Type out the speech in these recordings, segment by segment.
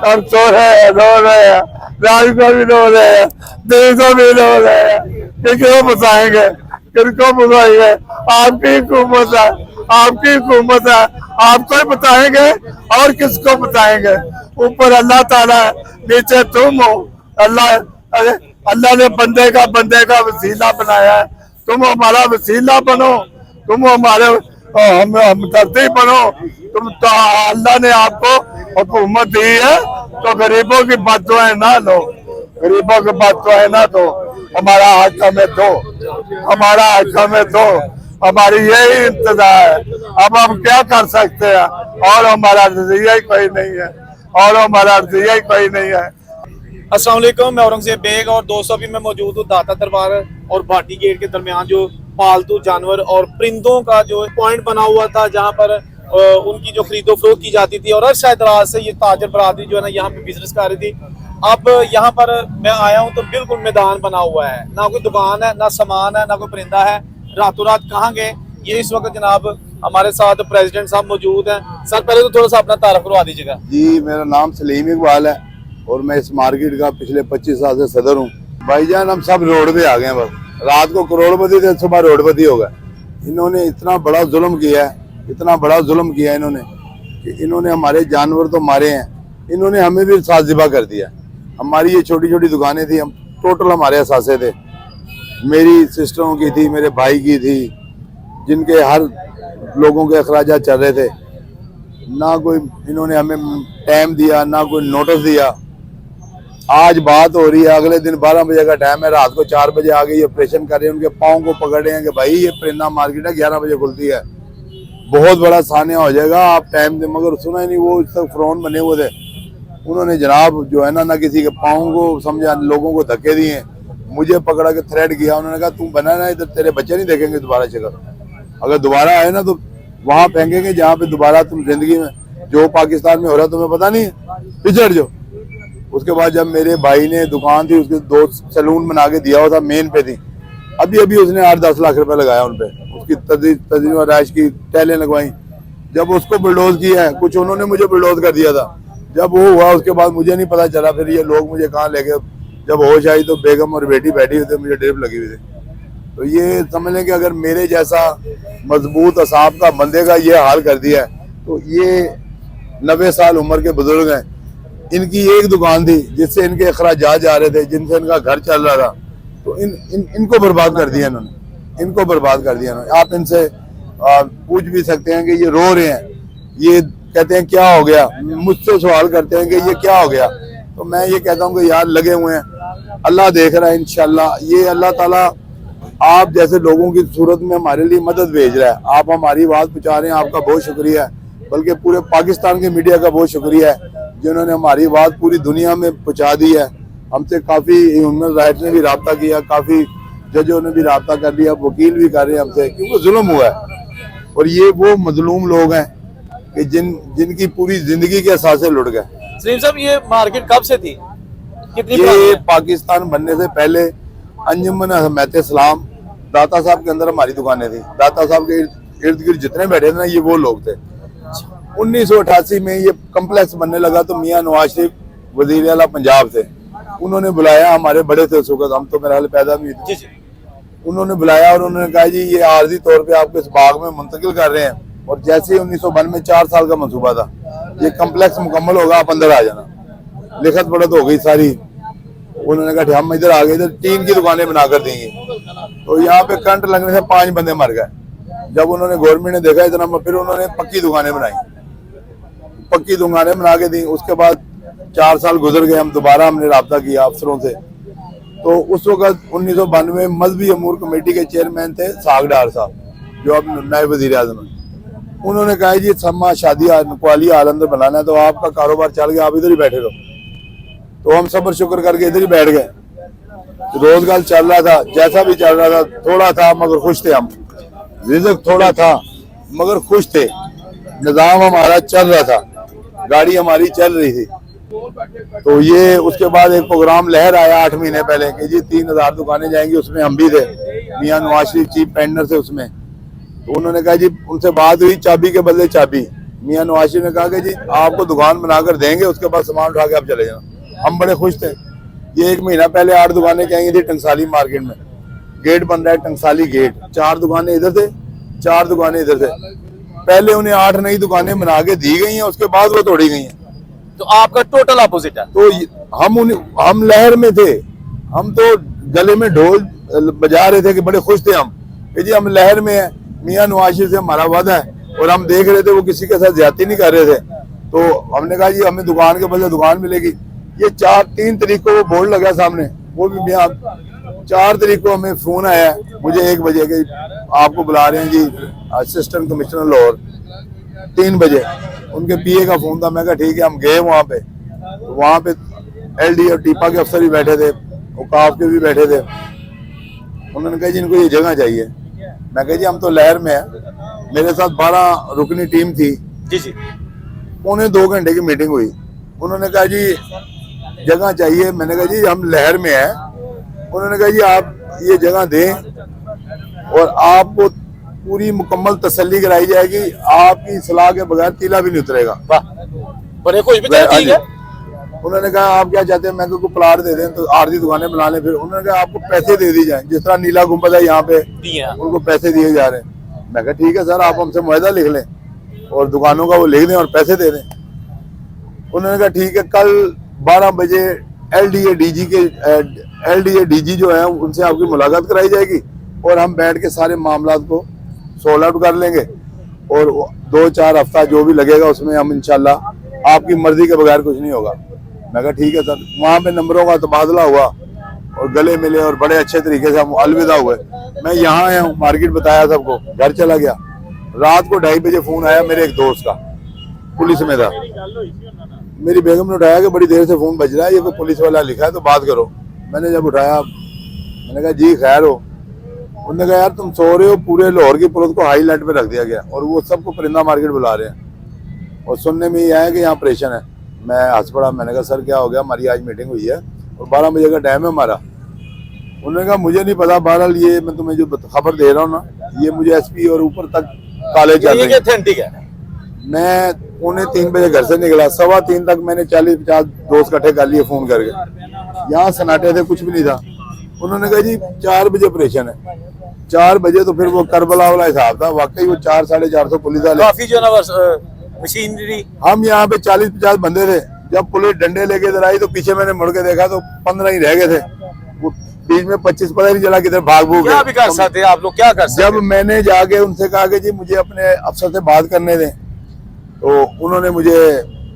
हम सो रहे हैं, रो रहे हैं, रात को भी रो रहे हैं, दिन को भी रो रहे हैं। किसको बताएंगे, किसको बुलाएंगे? आपकी हुकूमत है, आपकी हुकूमत है, आपको ही बताएंगे और किसको बताएंगे? ऊपर अल्लाह ताला है, नीचे तुम हो। अल्लाह ने बंदे का वसीला बनाया है, तुम हमारा वसीला बनो, तुम हमारे हमदर्दी बनो। तुम तो अल्लाह ने आपको हुकूमत दी है तो गरीबों की बददुआएं ना लो, गरीबों की बददुआएं ना दो। हमारा हक हमें दो, हमारा हक हमें दो, हमारी यही इंतजार है। अब हम क्या कर सकते हैं? और हमारा रज़िया ही कोई नहीं है, और हमारा रज़िया ही कोई नहीं है। अस्सलाम वालेकुम, मैं औरंगजेब बेग और दोस्तों अभी मैं मौजूद हूँ दाता दरबार और भाटी गेट के दरमियान जो पालतू जानवर और परिंदों का जो पॉइंट बना हुआ था, जहाँ पर उनकी जो खरीदो फरोख्त की जाती थी और अरसा दराज से ये ताजर बरादरी जो है ना यहाँ पे बिजनेस कर रही थी। अब यहाँ पर मैं आया हूँ तो बिल्कुल मैदान बना हुआ है, ना कोई दुकान है, ना सामान है, ना कोई परिंदा है। रातों रात कहाँ गए ये इस वक्त जनाब हमारे साथ प्रेसिडेंट साहब मौजूद हैं। सर पहले तो थोड़ा सा अपना तारफ करवा दीजिएगा। जी, मेरा नाम सलीम इकबाल है और मैं इस मार्केट का पिछले 25 साल से सदर हूँ। भाईजान हम सब रोड पे आ गए हैं, बस रात को करोड़पति थे, सुबह रोडपति हो गए। इन्होंने इतना बड़ा जुल्म किया है, इतना बड़ा जुल्म किया है इन्होंने कि इन्होंने हमारे जानवर तो मारे हैं, इन्होंने हमें भी साथ ज़िबा कर दिया। हमारी ये छोटी छोटी दुकानें थी, हम टोटल हमारे असासे थे, मेरी सिस्टरों की थी, मेरे भाई की थी, जिनके हर लोगों के अखराजात चल रहे थे। ना कोई इन्होंने हमें टाइम दिया, ना कोई नोटिस दिया। आज बात हो रही है, अगले दिन 12 बजे का टाइम है, रात को 4 बजे आ गई ऑपरेशन कर रहे हैं, उनके पाँव को पकड़े हैं कि भाई ये परिंदा मार्केट है 11 बजे खुलती है, बहुत बड़ा सानिया हो जाएगा, आप टाइम दे। मगर सुना ही नहीं, वो इस तक फ्रॉन बने हुए थे। उन्होंने जनाब जो है ना किसी के पाँव को समझा, लोगों को धक्के दिए, मुझे पकड़ा के थ्रेट किया। उन्होंने कहा तुम बना ना, इधर तेरे बच्चे नहीं देखेंगे दोबारा शक्ल, अगर दोबारा आए ना तो वहां फेंकेंगे जहाँ पे दोबारा तुम जिंदगी में जो पाकिस्तान में हो रहा तुम्हें पता नहीं है, पिछड़ जो। उसके बाद जब मेरे भाई ने दुकान थी, उसके 2 सैलून बना के दिया हुआ था, मेन पे थी, अभी अभी उसने 8-10 लाख रुपए लगाया उन पे, उसकी तजरीब राइश की टैलें लगवाई। जब उसको बुलडोज किया है, कुछ उन्होंने मुझे बुलडोज कर दिया था। जब वो हुआ उसके बाद मुझे नहीं पता चला, फिर ये लोग मुझे कहाँ ले गए। जब होश आई तो बेगम और बेटी बैठी हुई थी, मुझे ड्रिप लगी हुई थी। तो ये समझ लें कि अगर मेरे जैसा मजबूत असाब का बंदे का ये हाल कर दिया है, तो ये 90 साल उम्र के बुजुर्ग हैं, इनकी एक दुकान थी जिससे इनके अखराजात जा रहे थे, जिनसे इनका घर चल रहा था, तो इनको बर्बाद कर दिया इन्होंने, इनको बर्बाद कर दिया इन्होंने। आप इनसे पूछ भी सकते हैं कि ये रो रहे हैं, ये कहते हैं क्या हो गया, मुझसे सवाल करते हैं कि ये क्या हो गया। तो मैं ये कहता हूँ कि यार लगे हुए हैं, अल्लाह देख रहा है इंशाल्लाह। ये अल्लाह ताला आप जैसे लोगों की सूरत में हमारे लिए मदद भेज रहा है, आप हमारी बात पहुंचा रहे हैं, आपका बहुत शुक्रिया है। बल्कि पूरे पाकिस्तान के मीडिया का बहुत शुक्रिया है जिन्होंने हमारी बात पूरी दुनिया में पहुंचा दी है। हमसे काफ़ी ह्यूमन राइट्स ने भी रब्ता किया, काफ़ी जजों ने भी रब्ता कर लिया, वकील भी कर रहे हैं हमसे, क्योंकि जुल्म हुआ है। और ये वो मजलूम लोग हैं कि जिनकी पूरी जिंदगी के असासे लुट गए। सलीम साहब ये मार्केट कब से थी, कितनी ये पाकिस्तान बनने से पहले अंजुमन अहमद इस्लाम दाता साहब के अंदर हमारी दुकानें थी। दाता साहब के इर्द गिर्द जितने बैठे थे ना, ये वो लोग थे। 1988 में ये कम्प्लेक्स बनने लगा तो मियाँ नवाज शरीफ वजीर आला पंजाब थे, उन्होंने बुलाया, हमारे बड़े थे उस वक्त, हम तो मेरा हाल पैदा भी थे। उन्होंने बुलाया और उन्होंने कहा जी ये आर्जी तौर पे आपको इस बाग में मुंतकिल कर रहे हैं। और जैसे ही 1992 में 4 साल का मंसूबा था, ये कम्प्लेक्स मुकम्मल होगा, आप अंदर आ जाना। लिखत पढ़त हो गई सारी। उन्होंने कहा हम इधर आ गए, इधर टीन की दुकानें बनाकर देंगे। तो यहाँ पे करंट लगने से 5 बंदे मर गए। जब उन्होंने गवर्नमेंट ने देखा इतना, फिर उन्होंने पक्की दुकानें बनाई, पक्की दुकानें बना के दी। उसके बाद 4 साल गुजर गए, हम दोबारा हमने रब्ता किया अफसरों से। तो उस वक्त 1992 में मजहबी अमूर कमेटी के चेयरमैन थे साग डार साहब, जो अब नायब वजीर आज़म हैं। उन्होंने कहा जी समा शादी क्वाली आलंदर बनाना है, तो आपका कारोबार चल गया, आप इधर ही बैठे रहो। तो हम सब्र शुक्र करके इधर ही बैठ गए। रोजगार चल रहा था, जैसा भी चल रहा था, थोड़ा था मगर खुश थे हम, रिज़्क थोड़ा था मगर खुश थे, निज़ाम हमारा चल रहा था, गाड़ी हमारी चल रही थी। तो ये उसके बाद एक प्रोग्राम लहर आया 8 महीने पहले कि जी 3000 दुकानें जाएंगी, उसमें हम भी थे, मियाँ नवाज शरीफ चीफ पेंडर थे उसमें। तो उन्होंने कहा जी, उनसे बात हुई, चाबी के बदले चाबी, मियां नवाज शरीफ ने कहा कि जी आपको दुकान बनाकर देंगे, उसके बाद सामान उठा के आप चले जाना। हम बड़े खुश थे। ये 1 महीना पहले 8 दुकानें कहीं थी टंगसाली मार्केट में, गेट बन रहा है टंगसाली गेट, 4 दुकानें इधर थे, 4 दुकानें इधर थे। पहले उन्हें 8 नई दुकानें बना के दी गई हैं, उसके बाद वो तोड़ी गई हैं। तो आपका टोटल अपोजिट है। तो हम लहर में थे, हम तो गले में ढोल बजा रहे थे कि बड़े खुश थे हम कि जी हम लहर में हैं, मियां नवाज शरीफ से हमारा वादा है। और हम देख रहे थे वो किसी के साथ ज्यादती नहीं कर रहे थे। तो हमने कहा जी हमें दुकान के बदले दुकान मिलेगी। ये 3 तारीख को वो बोर्ड लगा सामने, वो भी मियां 4 तारीख को हमें फोन आया मुझे 1 बजे के आपको बुला रहे हैं जी असिस्टेंट कमिश्नर लाहौर। 3 बजे उनके पीए का फोन था। मैं कहा ठीक है। हम गए वहाँ पे LD और टीपा के अफसर भी बैठे थे, औकाफ के भी बैठे थे। उन्होंने कहा जी इनको ये जगह चाहिए। मैं कहा जी हम तो लहर में है। मेरे साथ 12 रुकनी टीम थी जी जी। 2 घंटे की मीटिंग हुई। उन्होंने कहा जी जगह चाहिए। मैंने कहा जी हम लहर में है। उन्होंने कहा जी आप ये जगह दें और आपको पूरी मुकम्मल तसल्ली कराई जाएगी, आपकी सलाह के बगैर तीला भी नहीं उतरेगा। वाह, बड़े खुश भी थे। ठीक है। उन्होंने कहा आप क्या चाहते हैं? मैं को प्लाट दे दें तो आरती दुकानें बना लें। फिर उन्होंने कहा आपको पैसे दे दी जाए, जिस तरह नीला गुंबद है यहाँ पे उनको पैसे दिए जा रहे हैं। मैं कहा ठीक है सर, आप हमसे मुआहदा लिख लें और दुकानों का वो लिख दें और पैसे दे दें। उन्होंने कहा ठीक है, कल 12 बजे LDA DG जो है उनसे आपकी मुलाकात कराई जाएगी और हम बैठ के सारे मामला को सॉल्व आउट कर लेंगे और 2-4 हफ्ता जो भी लगेगा उसमें हम इंशाल्लाह आपकी मर्जी के बगैर कुछ नहीं होगा। मैं कहा ठीक है सर। वहाँ पे नंबरों का तबादला हुआ और गले मिले और बड़े अच्छे तरीके से हम अलविदा हुए। मैं यहाँ आया हूँ, मार्केट बताया सबको, घर चला गया। रात को 2:30 बजे फोन आया मेरे एक दोस्त का, पुलिस में था। मेरी बेगम ने उठाया कि बड़ी देर से फोन बज रहा है, ये कोई पुलिस वाला लिखा है तो बात करो। मैंने जब उठाया मैंने कहा जी खैर हो। उन्होंने कहा यार तुम सो रहे हो, पूरे लाहौर की पुलिस को हाईलाइट पे रख दिया गया और वो सबको परिंदा मार्केट बुला रहे हैं। और सुनने में ये आया कि यहाँ ऑपरेशन है। मैं हंस पड़ा। मैंने कहा सर क्या हो गया? हमारी आज मीटिंग हुई है और 12 बजे का टाइम है हमारा। उन्होंने कहा मुझे नहीं पता, बहरहाल ये मैं तुम्हें जो खबर दे रहा हूँ ना, ये मुझे SP और ऊपर तक काले चल रहे हैं। मैं 2:45 बजे घर से निकला, 3:15 तक मैंने 40-50 दोस्त इकट्ठे कर लिए फोन करके। यहाँ सन्नाटे थे, कुछ भी नहीं था। उन्होंने कहा जी 4 बजे ऑपरेशन है। 4 बजे तो फिर वो करबला वाला हिसाब था। वाकई वो 400-450 पुलिस वाले, काफी जो ना मशीनरी। हम यहाँ पे 40-50 बंदे थे। जब पुलिस डंडे लेके इधर आई तो पीछे मैंने मुड़ के देखा तो 15 ही रह गए थे। वो बीच में 25 पता नहीं चला किधर भाग भूग क्या भी कर सकते हैं आप लोग, क्या कर सकते? जब मैंने जाके उनसे कहा कि जी मुझे अपने अफसर से बात करने दें तो उन्होंने मुझे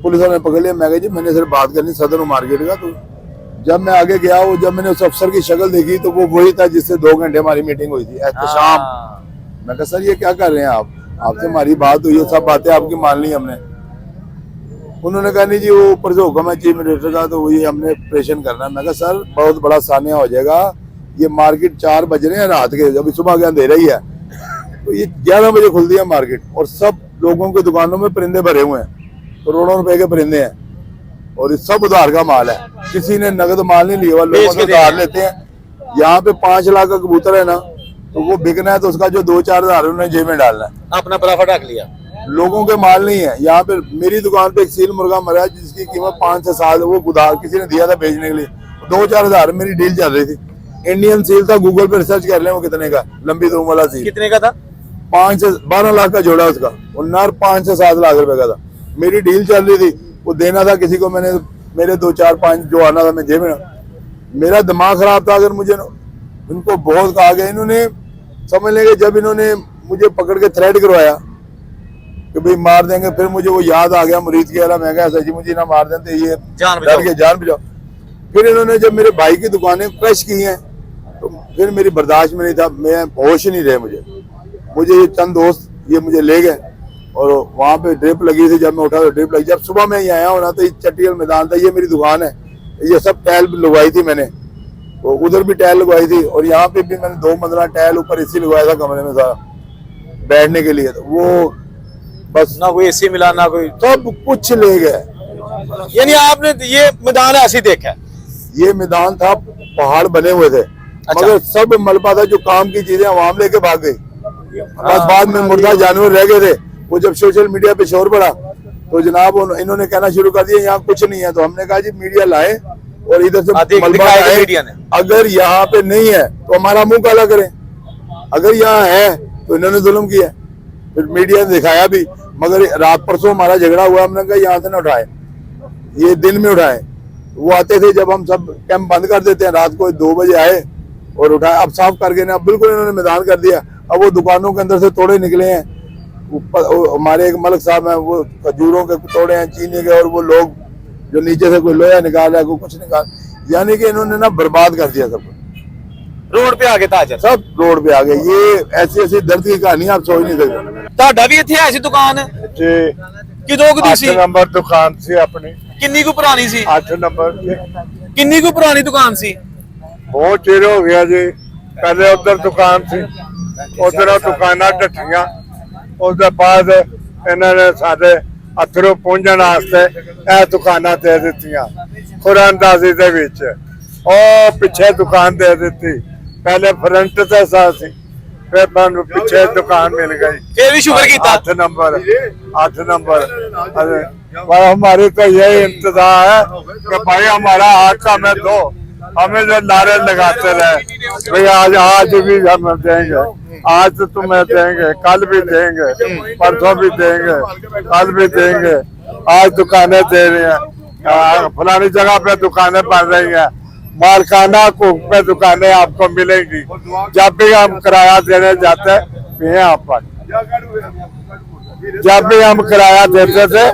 पुलिस वाले पकड़ लिया। मैं कहा जी मैंने सिर्फ बात करनी सदर मार्केट का। तो जब मैं आगे गया, वो जब मैंने उस अफसर की शक्ल देखी तो वो वही था जिससे 2 घंटे हमारी मीटिंग हुई थी एहतशाम। मैं कहा सर ये क्या कर रहे हैं आप? आपसे हमारी बात हुई है, सब बातें आपकी मान ली हमने। उन्होंने कहा नहीं जी वो ऊपर से हुक्म है चीफ मिनिस्टर का, तो वही हमने ऑपरेशन करना है। मैं कहा सर बहुत बड़ा सानिया हो जाएगा, ये मार्केट 4 बज रहे हैं रात के, अभी सुबह के अंधेरा ही है। तो ये 11 बजे खुलती है मार्केट और सब लोगों की दुकानों में परिंदे भरे हुए हैं, करोड़ों रुपए के परिंदे हैं और ये सब उधार का माल है। किसी ने नगद माल नहीं लिया हुआ, लोगों से उधार लेते हैं। यहाँ पे 5 लाख का कबूतर है ना, तो वो बिकना है तो उसका जो 2-4 हज़ार उन्होंने जेब में डालना है, अपना प्रॉफिट रख लिया। लोगों के माल नहीं है। यहाँ पे मेरी दुकान पे एक सील मुर्गा मरा है जिसकी कीमत 5 से 7, वो उधार किसी ने दिया था बेचने के लिए, 2-4 हज़ार मेरी डील चल रही थी। इंडियन सील था, गूगल पे रिसर्च कर ले वो कितने का, लंबी दुम वाला सील कितने का था? 5 से 12 लाख का जोड़ा उसका, और नर 5 से 7 लाख रुपए का था। मेरी डील चल रही थी, वो देना था किसी को, मैंने मेरे 2-4-5 जो आना था मैं जेब में। मेरा दिमाग खराब था। अगर मुझे इनको बहुत कहा गया, इन्होंने समझ लेंगे जब इन्होंने मुझे पकड़ के थ्रेड करवाया कि भाई मार देंगे, फिर मुझे वो याद आ गया मुरीद के। मैं कहा सर जी मुझे ना मार देते, ये डर के जान बचाओ। फिर इन्होंने जब मेरे भाई की दुकानें क्रश की हैं तो फिर मेरी बर्दाश्त में नहीं था, मैं होश ही नहीं रहे। मुझे ये चंद दोस्त ये मुझे ले गए और वहाँ पे ड्रिप लगी थी। जब मैं उठा तो ड्रिप लगी। जब सुबह मैं यहाँ आया होना तो चट्टियल मैदान था, ये मेरी दुकान है, ये सब टाइल लगवाई थी मैंने, तो उधर भी टाइल लगवाई थी और यहाँ पे भी मैंने 2 मंजिला टाइल ऊपर एसी लगवाया था कमरे में सारा बैठने के लिए। तो वो बस ना कोई एसी मिला ना कोई, सब कुछ ले गए। यानी आपने ये मैदान ऐसे देखा? ये मैदान था, पहाड़ बने हुए थे। अच्छा। मगर सब मलबा था, जो काम की चीजें आवाम लेके भाग गई। बस बाद में मुर्दा जानवर रह गए थे, वो जब सोशल मीडिया पे शोर पड़ा तो जनाब इन्होंने कहना शुरू कर दिया यहाँ कुछ नहीं है। तो हमने कहा जी मीडिया लाए और इधर से मलबा दिखाया लाए। मीडिया ने। अगर यहाँ पे नहीं है तो हमारा मुंह काला करें, अगर यहाँ है तो इन्होंने जुल्म किया। फिर मीडिया ने दिखाया भी, मगर रात परसों हमारा झगड़ा हुआ, हमने कहा यहाँ से ना उठाए, ये दिन में उठाए। वो आते थे जब हम सब कैंप बंद कर देते हैं, रात को 2 बजे आए और उठाए। अब साफ करके ना बिल्कुल इन्होंने मैदान कर दिया। अब वो दुकानों के अंदर से तोड़े निकले हैं। ऊपर हमारे एक मलिक साहब हैं, वो खजूरों के तोड़े हैं, चीनी के, और वो लोग जो नीचे से कोई लोहा निकाल रहा है, कोई कुछ निकाल, यानी कि इन्होंने ना बर्बाद कर दिया सब। रोड पे आ गए ताजर, सब रोड पे आ गए। ये ऐसी ऐसी दर्द की कहानी आप सोच नहीं सकते। ਤੁਹਾਡਾ ਵੀ ਇੱਥੇ ਹੈ ਸੀ ਦੁਕਾਨ? जी ਕਿਦੋਂ ਕੁ ਦੀ ਸੀ? 8 नंबर दुकान सी अपनी, ਕਿੰਨੀ ਕੁ ਪੁਰਾਣੀ ਸੀ? 8 नंबर की। ਕਿੰਨੀ ਕੁ ਪੁਰਾਣੀ ਦੁਕਾਨ ਸੀ? बहुत चिर हो गया जी। पहले उधर दुकान थी, उधर दुकाना ढठिया, उसके बाद इन्होंने साडे अथरू पहुंचने वास्ते यह दुकाना दे दित्तियां खुरानदाजी दे विच। और पीछे दुकान दे दी, पहले फ्रंट से सा सी, फिर मैनू पीछे दुकान मिल गई। ਫੇਰ ਵੀ ਸ਼ੁਕਰ ਕੀਤਾ। 8 नंबर, 8 नंबर। अरे पर हमारी तो यही इंतजार है कि भाई हमारा हाथ का में दो। हमें जो नारे लगाते रहे भाई आज भी हम देंगे, आज तो तुम्हें देंगे, कल भी देंगे, परसों भी देंगे, कल भी देंगे। आज दुकानें दे रही हैं, फलानी जगह पे दुकानें बन रही हैं, मालकाना हकूक पे दुकानें आपको मिलेंगी। जब भी हम किराया देने जाते हैं यहाँ पर, जब भी हम किराया देते थे,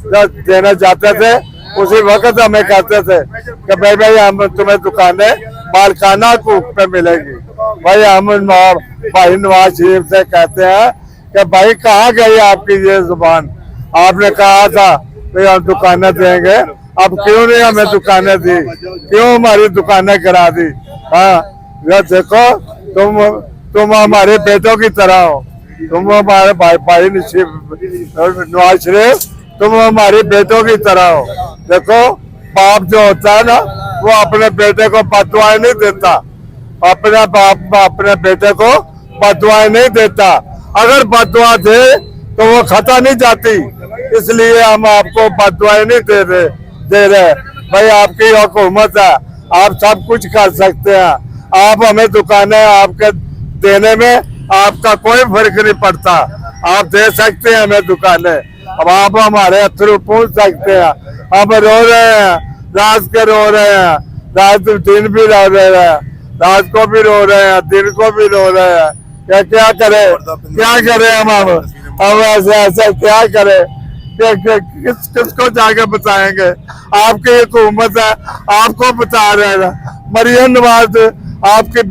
जब देने जाते थे, उसी वक्त हमें कहते थे कि भाई हम तुम्हें दुकानें मालकाना हकूक पे मिलेगी। भाई हम भाई नवाज शरीफ से कहते हैं कि भाई कहाँ गई आपकी ये जुबान? आपने कहा था कि हम दुकानें देंगे, अब क्यों नहीं हमें दुकानें दी? क्यों हमारी दुकानें गिरा दी? हाँ ये देखो, तुम हमारे बेटों की तरह हो, तुम हमारे भाई नवाज शरीफ, तुम हमारे बेटों की तरह हो। देखो बाप जो होता है ना, वो अपने बेटे को बददुआएं नहीं देता, अपने बाप अपने बेटे को बददुआएं नहीं देता। अगर बददुआ दे तो वो खता नहीं जाती, इसलिए हम आपको बददुआएं नहीं दे रहे। भाई आपकी हुकूमत है, आप सब कुछ कर सकते हैं। आप हमें दुकानें आपके देने में आपका कोई फर्क नहीं पड़ता, आप दे सकते हैं हमें दुकानें। अब आप हमारे अथरू पूछ सकते हैं। हम रो रहे हैं, रात के रो रहे हैं, रात दिन भी रो रहे हैं, रात को भी रो रहे हैं, दिन को भी रो रहे हैं। क्या करें हम ऐसे क्या करें? किसको जाके बताएंगे? आपकी हुकूमत है, आपको बता रहे हैं। मरियम नवाज आपकी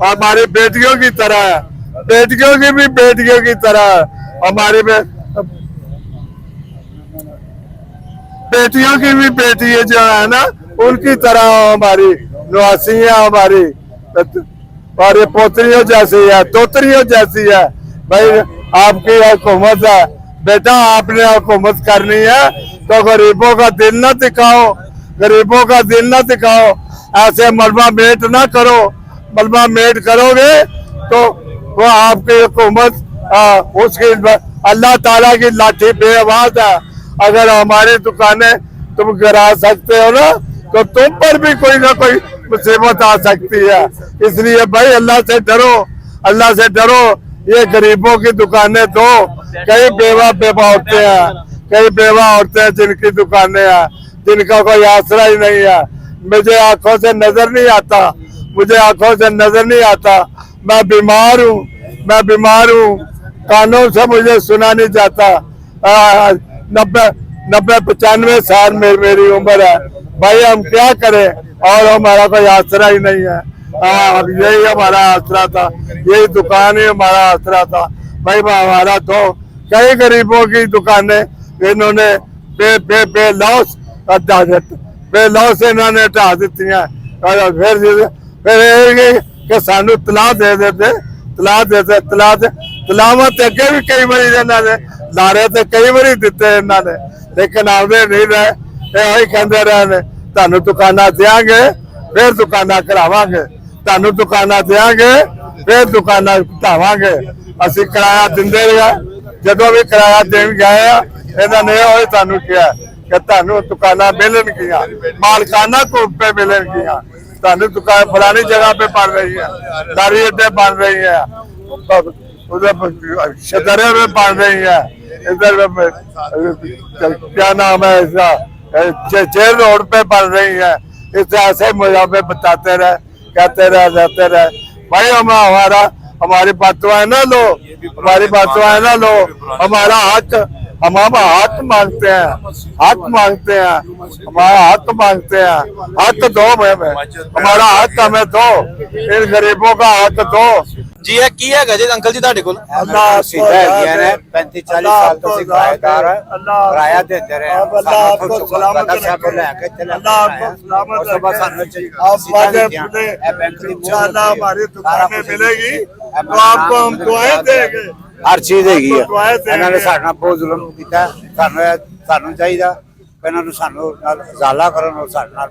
हमारी बेटियों की तरह है, बेटियों की भी बेटियों की तरह है, हमारी बेटियों की भी बेटी है जो है ना, उनकी तरह हमारी नवासियां हमारी, और ये पोतरियों जैसी है, तोतरियों जैसी है। भाई आपकी हुकूमत है, बेटा आपने हुकूमत करनी है तो गरीबों का दिल ना दिखाओ, गरीबों का दिल ना दिखाओ। ऐसे मलबा मेट ना करो, मलबा मेट करोगे तो वो आपकी हुकूमत उसकी अल्लाह ताला की लाठी बेआवाज है। अगर हमारी दुकानें तुम गिरा सकते हो ना, तो तुम पर भी कोई ना कोई मुसीबत आ सकती है। इसलिए भाई अल्लाह से डरो, अल्लाह से डरो। ये गरीबों की दुकानें दो। कई बेवा औरतें हैं, कई बेवा औरतें हैं जिनकी दुकानें हैं, जिनका कोई आसरा ही नहीं है। मुझे आंखों से नजर नहीं आता, मुझे आंखों से नजर नहीं आता। मैं बीमार हूँ, मैं बीमार हूँ, कानों से मुझे सुना नहीं जाता। 90-95 साल मेरी उम्र है। भाई हम क्या करें, और हमारा कोई आसरा ही नहीं है। अब यही हमारा आसरा था, यही दुकान ही हमारा आसरा था। भाई हमारा तो कई गरीबों की दुकानें इन्होंने बेलॉस इन्होंने हटा दी हैं। फिर कि सानू तलाह दे देते, तलावत अगे भी कई बारी इन्होंने लारे ते कई बारी दिते इन्होंने, लेकिन आते नहीं रहे। यही कहते रहे तुहानू दुकाना देंगे फिर दुकाना करावांगे, तुहानू दुकाना देंगे फिर दुकाना घटावांगे। असी किराया दिंदे रहे, ਜਦੋਂ ਵੀ ਕਿਰਾਇਆ ਦੇਣ ਗਏ ਆ ਇਹਨਾਂ ਨੇ ਉਹ ਤੁਹਾਨੂੰ ਕਿਹਾ ਕਿ ਤੁਹਾਨੂੰ ਦੁਕਾਨਾਂ ਮਿਲਣਗੀਆਂ, ਮਾਲਕਾਨਾ ਕੋਪੇ ਮਿਲਣਗੀਆਂ, ਤੁਹਾਨੂੰ दुकान फलानी जगह पे बन रही है, दारी अड्डे बन रही है, उधर शदरे में बन रही है, इधर क्या नाम है इसका जेल रोड पे बन रही है। इस ऐसे मुझे बताते रहे, कहते रहे, रहते रहे। भाई हमारी बातों ना लो, हमारी बातों ना लो, हमारा हक हम हाथ मांगते हैं, हाथ मांगते हैं, हमारा हक मांगते हैं। हक दो हमें, हमारा हक हमें दो, इन गरीबों का हक दो। जी है की है जी अंकल जी ਤੁਹਾਡੇ ਕੋਲ? अल्लाह सीधा है ने 35-40 साल तो किराएदार है, किराया देते रहे। अल्लाह आपको सलामत साहब लेके चले, अल्लाह आपको सलामत और सुबह सानू आप इंशाअल्लाह हमारी दुकानें मिलेगी तो आपको हम दुआएं देंगे। हर चीज हैगी है। दुआएं देंगे। ਇਹਨਾਂ ਨੇ ਸਾਡੇ ਨਾਲ ਬਹੁਤ ਜ਼ੁਲਮ ਕੀਤਾ, ਸਾਨੂੰ ਚਾਹੀਦਾ ਕਿ ਇਹਨਾਂ ਨੂੰ ਸਾਨੂੰ ਨਾਲ ਜ਼ਾਲਾ ਕਰਨ ਔਰ ਸਾਡੇ ਨਾਲ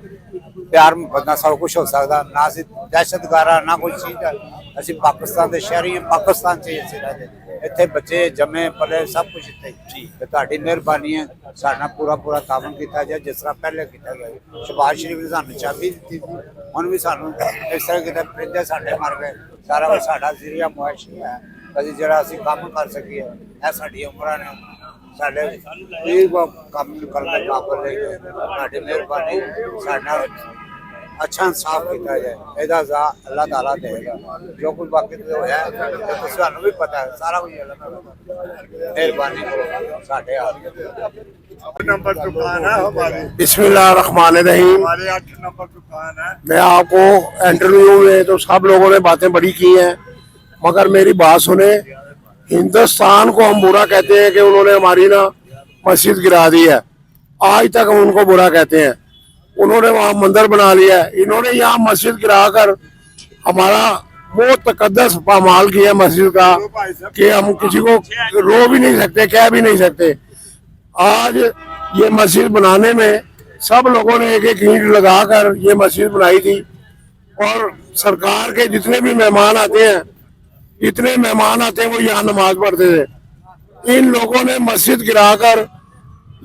ਪਿਆਰ ਮੁਹੱਬਤ ਨਾਲ ਸਭ ਕੁਝ ਹੋ ਸਕਦਾ। ਨਾ ਅਸੀਂ ਦਹਿਸ਼ਤਗਾਰਾ ਨਾ ਕੋਈ ਚੀਜ਼ ਹੈ, ਅਸੀਂ ਪਾਕਿਸਤਾਨ ਦੇ ਸ਼ਹਿਰੀ ਹਾਂ, ਪਾਕਿਸਤਾਨ 'ਚ ਅਸੀਂ ਰਹਿੰਦੇ, ਇੱਥੇ ਬੱਚੇ ਜੰਮੇ ਪਲੇ ਸਭ ਕੁਝ ਇੱਥੇ ਹੀ। ਤੇ ਤੁਹਾਡੀ ਮਿਹਰਬਾਨੀ ਹੈ, ਸਾਡੇ ਨਾਲ ਪੂਰਾ ਤਾਮਨ ਕੀਤਾ ਜਾਏ ਜਿਸ ਤਰ੍ਹਾਂ ਪਹਿਲੇ ਕੀਤਾ ਗਿਆ। ਸ਼ਬਾਜ਼ ਸ਼ਰੀਫ ਨੇ ਸਾਨੂੰ ਚਾਬੀ ਦਿੱਤੀ, ਹੁਣ ਵੀ ਸਾਨੂੰ ਇਸ ਤਰ੍ਹਾਂ ਕਿਤੇ ਪਰਿੰਦੇ ਸਾਡੇ ਮਰ ਗਏ, ਸਾਰਾ ਕੁਝ ਸਾਡਾ ਜ਼ਰੀਆ ਮੁਆਸ਼ੀ ਹੈ। ਅਸੀਂ ਜਿਹੜਾ ਅਸੀਂ ਕੰਮ ਕਰ ਸਕੀਏ, ਇਹ ਸਾਡੀ ਉਮਰਾਂ ਨੇ ਸਾਡੇ ਇਹ ਕੰਮ ਕਰਨ ਦੇ ਕਾਬਲ ਨਹੀਂ। ਤੁਹਾਡੀ ਮਿਹਰਬਾਨੀ, ਸਾਡੇ ਨਾਲ अच्छा इंसाफ किया जाए, ਇਹਦਾ अल्लाह ताला देगा। जो कुछ बाकी तो होया तो सानू भी पता है, सारा कुछ अल्लाह ताला मेहरबानी करो साडे हाथ। नंबर दुकान है हमारी, बिस्मिल्लाहिर्रहमानिर्रहीम। हमारी 8 नंबर दुकान है। मैं आपको इंटरव्यू में तो सब लोगों ने बातें बड़ी की हैं, मगर मेरी बात सुने। हिंदुस्तान को हम बुरा कहते हैं कि उन्होंने हमारी ना मस्जिद गिरा दी है, आज तक हम उनको बुरा कहते हैं। उन्होंने वहाँ मंदिर बना लिया है, इन्होंने यहाँ मस्जिद गिराकर हमारा वो तकद्दस पामाल किया मस्जिद का कि हम किसी को रो भी नहीं सकते, कह भी नहीं सकते। आज ये मस्जिद बनाने में सब लोगों ने एक ईंट लगाकर ये मस्जिद बनाई थी, और सरकार के जितने भी मेहमान आते हैं, जितने मेहमान आते हैं वो यहाँ नमाज पढ़ते थे। इन लोगों ने मस्जिद गिराकर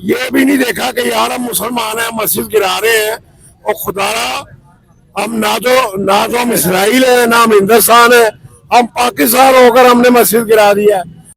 ये भी नहीं देखा कि यार हम मुसलमान हैं, मस्जिद गिरा रहे हैं, और खुदारा हम ना तो हम इसराइल है, ना हम हिंदुस्तान है, हम पाकिस्तान होकर हमने मस्जिद गिरा दिया है।